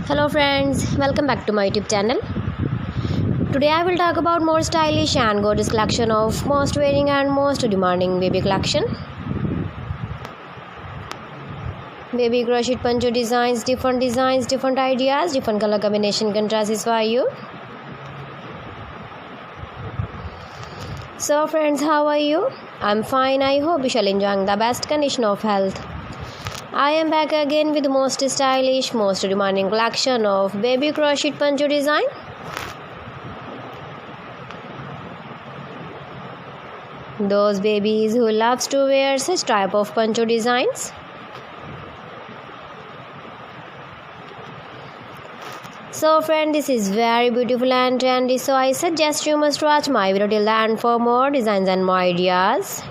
Hello friends, welcome back to my YouTube channel. Today I will talk about more stylish and gorgeous collection of most wearing and most demanding baby collection. Baby crochet poncho designs, different ideas, different color combination contrasts for you. So friends, how are you? I'm fine. I hope you shall enjoying the best condition of health. I am back again with the most stylish, most demanding collection of baby crochet poncho design. Those babies who loves to wear such type of poncho designs. So friend, this is very beautiful and trendy, so I suggest you must watch my video till the end for more designs and more ideas.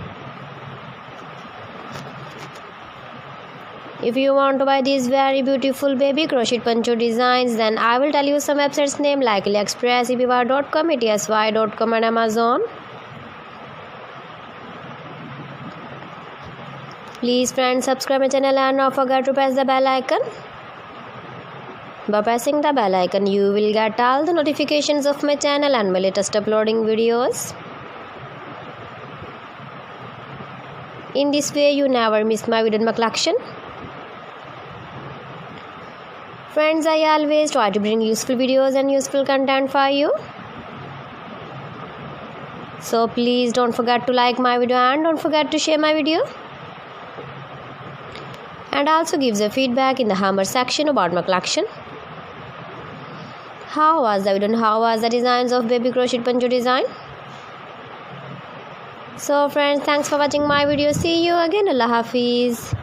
If you want to buy these very beautiful baby crochet poncho designs, then I will tell you some websites name like AliExpress, eBay.com, ETSY.com and Amazon. Please friends, subscribe my channel and don't forget to press the bell icon. By pressing the bell icon, you will get all the notifications of my channel and my latest uploading videos. In this way, you never miss my video in my collection. Friends, I always try to bring useful videos and useful content for you. So please don't forget to like my video and don't forget to share my video. And also give the feedback in the hammer section about my collection. How was the video and how was the designs of baby crochet poncho design? So friends, thanks for watching my video. See you again. Allah Hafiz.